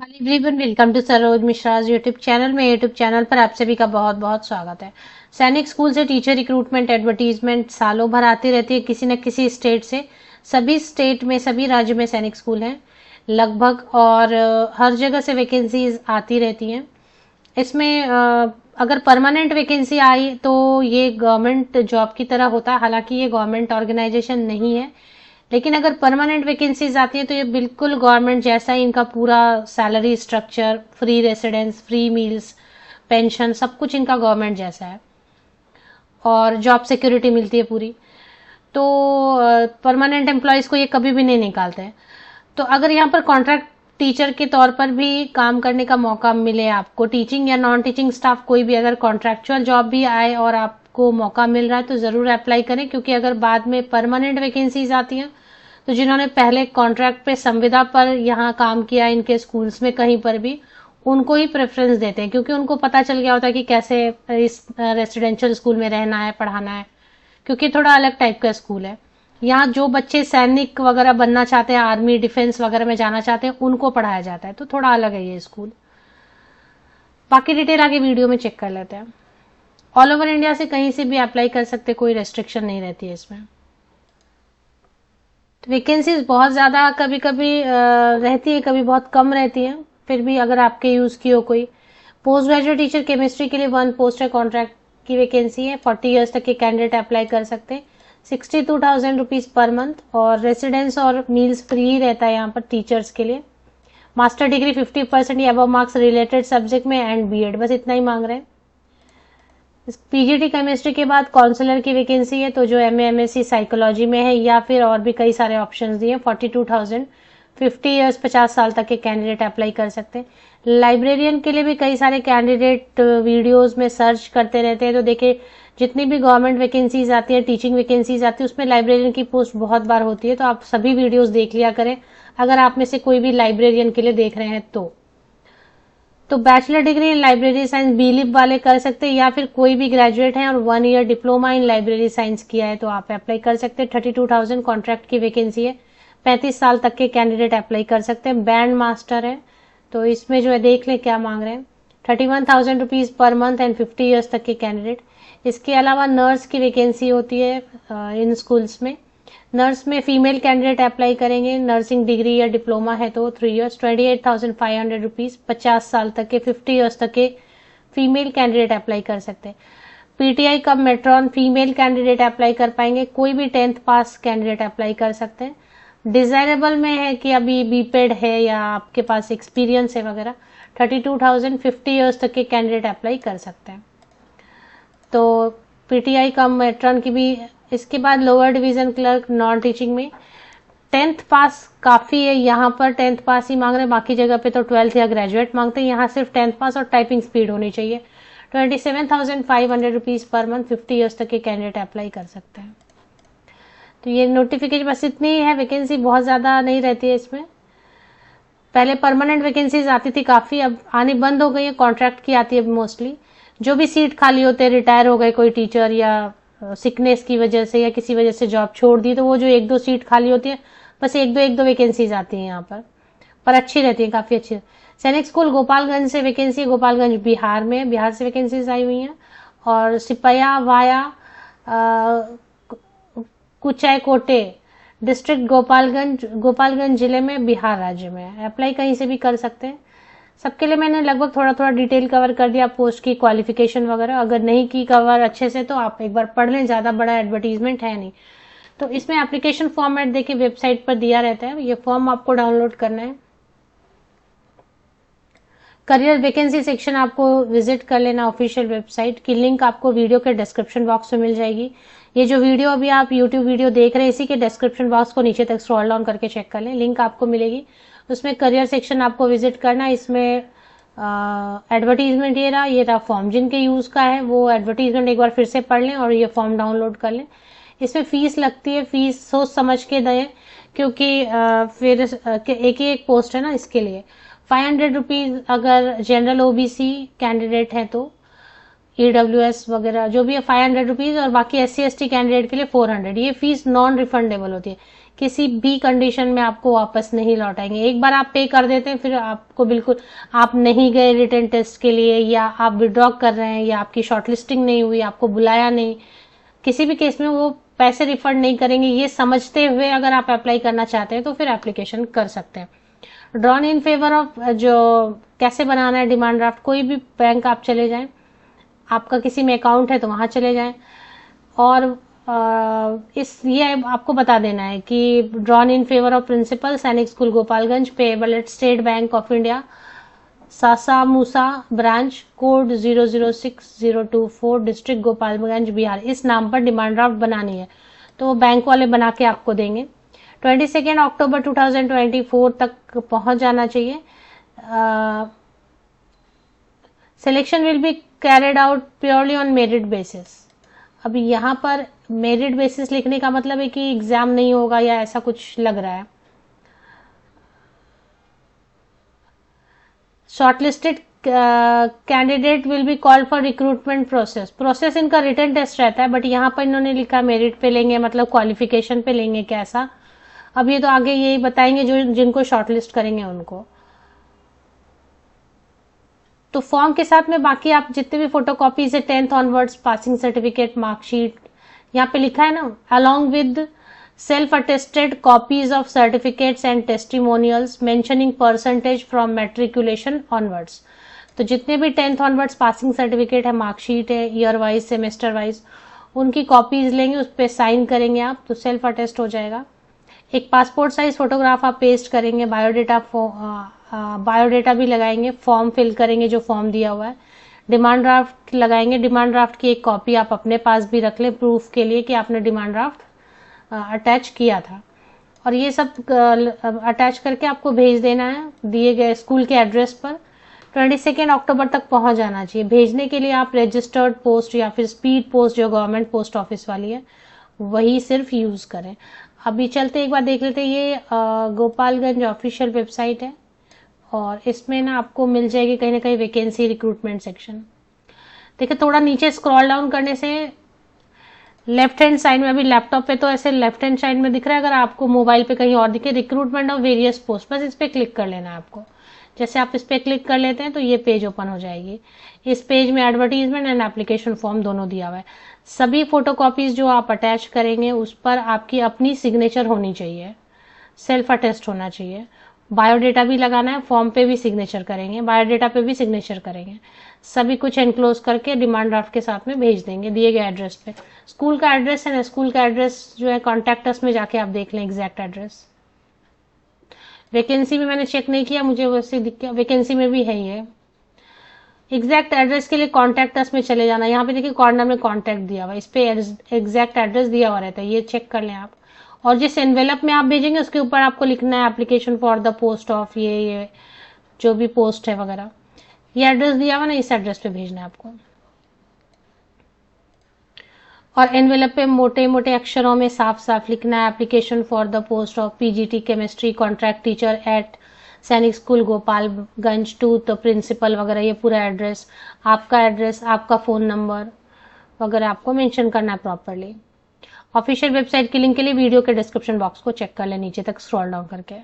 Hello everyone, welcome to Saroj Mishra's YouTube channel में। YouTube channel पर आप सभी का बहुत बहुत स्वागत है। सैनिक स्कूल से टीचर रिक्रूटमेंट एडवर्टीजमेंट सालों भर आती रहती है किसी न किसी स्टेट से। सभी स्टेट में, सभी राज्यों में सैनिक स्कूल हैं लगभग, और हर जगह से वैकेंसीज आती रहती हैं। इसमें अगर परमानेंट वैकेंसी आई तो ये गवर्नमेंट जॉब की तरह होता है, हालांकि ये गवर्नमेंट ऑर्गेनाइजेशन नहीं है। लेकिन अगर परमानेंट वैकेंसीज आती है तो ये बिल्कुल गवर्नमेंट जैसा ही, इनका पूरा salary structure, free residence, free meals, pension, सब कुछ इनका गवर्नमेंट जैसा है और जॉब सिक्योरिटी मिलती है पूरी। तो परमानेंट एम्प्लॉयज को ये कभी भी नहीं निकालते हैं। तो अगर यहाँ पर कॉन्ट्रैक्ट टीचर के तौर पर भी काम करने का मौका मिले आपको, टीचिंग या नॉन टीचिंग स्टाफ कोई भी अगर कॉन्ट्रैक्चुअल जॉब भी आए और आपको मौका मिल रहा है तो जरूर अप्लाई करें, क्योंकि अगर बाद में परमानेंट वैकेंसीज आती हैं तो जिन्होंने पहले कॉन्ट्रैक्ट पे संविदा पर यहाँ काम किया इनके स्कूल्स में कहीं पर भी, उनको ही प्रेफरेंस देते हैं, क्योंकि उनको पता चल गया होता है कि कैसे इस रेसिडेंशियल स्कूल में रहना है, पढ़ाना है, क्योंकि थोड़ा अलग टाइप का स्कूल है। यहाँ जो बच्चे सैनिक वगैरह बनना चाहते हैं, आर्मी डिफेंस वगैरह में जाना चाहते हैं, उनको पढ़ाया जाता है, तो थोड़ा अलग है ये स्कूल। बाकी डिटेल आगे वीडियो में चेक कर लेते हैं। ऑल ओवर इंडिया से कहीं से भी अप्लाई कर सकते, कोई रेस्ट्रिक्शन नहीं रहती है इसमें। तो वैकेंसीज बहुत ज़्यादा कभी कभी रहती है, कभी बहुत कम रहती है। फिर भी अगर आपके यूज़ की हो कोई, पोस्ट ग्रेजुएट टीचर केमिस्ट्री के लिए 1 पोस्ट है, कॉन्ट्रैक्ट की वैकेंसी है। 40 ईयर्स तक के कैंडिडेट अप्लाई कर सकते हैं। 62,000 रुपीज़ पर मंथ, और रेसिडेंस और मील्स फ्री ही रहता है यहाँ पर टीचर्स के लिए। मास्टर डिग्री 50% या अबव मार्क्स रिलेटेड सब्जेक्ट में एंड बीएड, बस इतना ही मांग रहे हैं। पीजीटी केमिस्ट्री के बाद काउंसलर की वैकेंसी है, तो जो एमए एमएससी साइकोलॉजी में है, या फिर और भी कई सारे ऑप्शंस दिए। 42,000, 50 ईयर्स, 50 साल तक के कैंडिडेट अप्लाई कर सकते हैं। लाइब्रेरियन के लिए भी कई सारे कैंडिडेट वीडियोस में सर्च करते रहते हैं, तो देखिए जितनी भी गवर्नमेंट वैकेंसीज आती है, टीचिंग वैकेंसीज आती है, उसमें लाइब्रेरियन की पोस्ट बहुत बार होती है, तो आप सभी वीडियोस देख लिया करें अगर आप में से कोई भी लाइब्रेरियन के लिए देख रहे हैं तो bachelor degree in library science बीलिप वाले कर सकते हैं, या फिर कोई भी ग्रेजुएट है और 1 year diploma in library science किया है तो आप अप्लाई कर सकते हैं। 32,000 कॉन्ट्रैक्ट की वैकेंसी है। 35 साल तक के कैंडिडेट अप्लाई कर सकते हैं। बैंड मास्टर है, तो इसमें जो है देख लें क्या मांग रहे हैं। 31,000 rupees per month and 50 years तक के कैंडिडेट। इसके अलावा नर्स की वैकेंसी होती है इन स्कूल्स में। नर्स में फीमेल कैंडिडेट अप्लाई करेंगे, नर्सिंग डिग्री या डिप्लोमा है तो 3 ईयर्स, 28,500 रुपीज। 50 साल तक के, 50 ईयर्स तक के फीमेल कैंडिडेट अप्लाई कर सकते हैं। पीटीआई कब मेट्रॉन फीमेल कैंडिडेट अप्लाई कर पाएंगे, कोई भी 10th पास कैंडिडेट अप्लाई कर सकते हैं। डिजायरेबल में है कि अभी बीपेड है या आपके पास एक्सपीरियंस है वगैरह। 32,000, 50 ईयर्स तक के कैंडिडेट अप्लाई कर सकते हैं। तो पीटीआई कम मेट्रॉन की भी। इसके बाद lower division clerk non teaching में 10th पास काफी है, यहाँ पर 10th पास ही मांग रहे हैं, बाकी जगह पे तो 12th या ग्रेजुएट मांगते हैं, यहाँ सिर्फ 10th पास और टाइपिंग स्पीड होनी चाहिए। 27,500 रुपीज पर मंथ, 50 ईयर्स तक के कैंडिडेट अप्लाई कर सकते हैं। तो ये नोटिफिकेशन बस इतनी ही है, वैकेंसी बहुत ज्यादा नहीं रहती है इसमें। पहले परमानेंट वैकेंसीज आती थी काफी, अब आनी बंद हो गई है, कॉन्ट्रैक्ट की आती है मोस्टली। जो भी सीट खाली होते हैं, रिटायर हो गए कोई टीचर या सिकनेस की वजह से या किसी वजह से जॉब छोड़ दी, तो वो जो 1-2 सीट खाली होती है, बस एक दो वैकेंसीज आती हैं यहाँ पर अच्छी रहती है, काफी अच्छी। सैनिक स्कूल गोपालगंज से वैकेंसी, गोपालगंज बिहार में, बिहार से वैकेंसीज आई हुई हैं। और सिपया वाया कुचायकोटे डिस्ट्रिक्ट गोपालगंज, गोपालगंज जिले में, बिहार राज्य में। अप्लाई कहीं से भी कर सकते हैं। सबके लिए मैंने लगभग थोड़ा थोड़ा डिटेल कवर कर दिया, पोस्ट की क्वालिफिकेशन वगैरह। अगर नहीं की कवर अच्छे से तो आप एक बार पढ़ लें, ज्यादा बड़ा एडवर्टीजमेंट है नहीं। तो इसमें एप्लीकेशन फॉर्मेट देखिए वेबसाइट पर दिया रहता है, ये फॉर्म आपको डाउनलोड करना है। करियर वैकेंसी सेक्शन आपको विजिट कर लेना ऑफिशियल वेबसाइट की, लिंक आपको वीडियो के डिस्क्रिप्शन बॉक्स में मिल जाएगी। ये जो वीडियो अभी आप यूट्यूब वीडियो देख रहे हैं, इसी के डिस्क्रिप्शन बॉक्स को नीचे तक स्क्रॉल डाउन करके चेक कर लें, लिंक आपको मिलेगी। उसमें करियर सेक्शन आपको विजिट करना। इसमें एडवर्टीजमेंट ये रहा फॉर्म, जिनके यूज का है वो एडवर्टीजमेंट एक बार फिर से पढ़ लें और ये फॉर्म डाउनलोड कर लें। इसमें फीस लगती है, फीस सोच समझ के दें, क्योंकि फिर एक ही एक पोस्ट है ना, इसके लिए 500 रुपीज अगर जनरल ओबीसी कैंडिडेट है तो, ईडब्ल्यूएस वगैरह जो भी है 500 रुपीज, और बाकी SC ST कैंडिडेट के लिए 400। ये फीस नॉन रिफंडेबल होती है। किसी भी कंडीशन में आपको वापस नहीं लौटाएंगे। एक बार आप पे कर देते हैं फिर आपको बिल्कुल, आप नहीं गए रिटन टेस्ट के लिए, या आप विड्रॉ कर रहे हैं, या आपकी शॉर्टलिस्टिंग नहीं हुई, आपको बुलाया नहीं, किसी भी केस में वो पैसे रिफंड नहीं करेंगे। ये समझते हुए अगर आप अप्लाई करना चाहते हैं तो फिर एप्लीकेशन कर सकते हैं। ड्रॉन इन फेवर ऑफ, जो कैसे बनाना है डिमांड ड्राफ्ट, कोई भी बैंक आप चले जाएं, आपका किसी में अकाउंट है तो वहां चले जाएं, और ये आपको बता देना है कि drawn in favour of principal Sainik school Gopalganj, payable at State Bank of India, Sasa Musa branch, code 006024, district Gopalganj Bihar. इस नाम पर डिमांड ड्राफ्ट बनानी है तो वो बैंक वाले बना के आपको देंगे। 22 अक्टूबर 2024 तक पहुंच जाना चाहिए। Selection will be carried out purely on merit basis. अब यहाँ पर मेरिट बेसिस लिखने का मतलब है कि एग्जाम नहीं होगा या ऐसा कुछ लग रहा है। Shortlisted candidate will be called for recruitment process इनका रिटन टेस्ट रहता है, बट यहाँ पर इन्होंने लिखा मेरिट पे लेंगे, मतलब क्वालिफिकेशन पे लेंगे कैसा। अब ये तो आगे यही बताएंगे जो जिनको शॉर्टलिस्ट करेंगे उनको। तो फॉर्म के साथ में बाकी आप जितने भी फोटोकॉपीज है 10th onwards, passing certificate, marksheet, यहाँ पे लिखा है ना, along with self attested copies of certificates and testimonials mentioning percentage from matriculation onwards. तो जितने भी 10th ऑनवर्ड्स पासिंग सर्टिफिकेट है, मार्कशीट है, ईयर वाइज, सेमेस्टर वाइज, उनकी कॉपीज लेंगे, उस पर साइन करेंगे आप, तो सेल्फ अटेस्ट हो जाएगा। एक पासपोर्ट साइज फोटोग्राफ आप पेस्ट करेंगे, बायोडेटा भी लगाएंगे, फॉर्म फिल करेंगे जो फॉर्म दिया हुआ है, डिमांड ड्राफ्ट लगाएंगे। डिमांड ड्राफ्ट की एक कॉपी आप अपने पास भी रख लें प्रूफ के लिए कि आपने डिमांड ड्राफ्ट अटैच किया था, और ये सब अटैच करके आपको भेज देना है दिए गए स्कूल के एड्रेस पर। 22 अक्टूबर तक पहुंच जाना चाहिए। भेजने के लिए आप रजिस्टर्ड पोस्ट या फिर स्पीड पोस्ट जो गवर्नमेंट पोस्ट ऑफिस वाली है वही सिर्फ यूज करें। अभी चलते एक बार देख लेते हैं, ये गोपालगंज ऑफिशियल वेबसाइट है और इसमें ना आपको मिल जाएगी कहीं ना कहीं वैकेंसी रिक्रूटमेंट सेक्शन। देखिए थोड़ा नीचे स्क्रॉल डाउन करने से लेफ्ट हैंड साइड में, अभी लैपटॉप पे तो ऐसे लेफ्ट हैंड साइड में दिख रहा है, अगर आपको मोबाइल पे कहीं और दिखे, रिक्रूटमेंट ऑफ वेरियस पोस्ट, बस इस पे क्लिक कर लेना है आपको। जैसे आप इस पे क्लिक कर लेते हैं तो ये पेज ओपन हो जाएगी। इस पेज में एडवर्टीजमेंट एंड एप्लीकेशन फॉर्म दोनों दिया हुआ है। सभी फोटोकॉपीज जो आप अटैच करेंगे उस पर आपकी अपनी सिग्नेचर होनी चाहिए, सेल्फ अटेस्ट होना चाहिए। बायोडेटा भी लगाना है, फॉर्म पे भी सिग्नेचर करेंगे, बायोडेटा पे भी सिग्नेचर करेंगे। सभी कुछ एनक्लोज करके डिमांड ड्राफ्ट के साथ में भेज देंगे दिए गए एड्रेस पे। स्कूल का एड्रेस है ना, स्कूल का एड्रेस जो है कॉन्टैक्ट अस में जाके आप देख लें एग्जैक्ट एड्रेस। वैकेंसी में मैंने चेक नहीं किया, मुझे वैसे दिख गया, वैकेंसी में भी है ये। एग्जैक्ट एड्रेस के लिए कॉन्टैक्ट अस में चले जाना। यहाँ पे देखिए कॉर्नर में कॉन्टैक्ट दिया हुआ है, इस पे एग्जैक्ट एड्रेस दिया हुआ रहता है, ये चेक कर लें आप। और जिस एनवेलप में आप भेजेंगे उसके ऊपर आपको लिखना है application for the post of ये जो भी पोस्ट है वगैरह, ये एड्रेस दिया हुआ ना, इस एड्रेस पे भेजना है आपको। और एनवेलप पे मोटे मोटे अक्षरों में साफ साफ लिखना है application for the post of PGT chemistry contract teacher at Sainik school Gopalganj to the principal वगैरह, ये पूरा एड्रेस, आपका फोन नंबर वगैरह आपको मेंशन करना है प्रॉपरली। ऑफिशियल वेबसाइट की लिंक के लिए वीडियो के डिस्क्रिप्शन बॉक्स को चेक कर लें नीचे तक स्क्रॉल डाउन करके।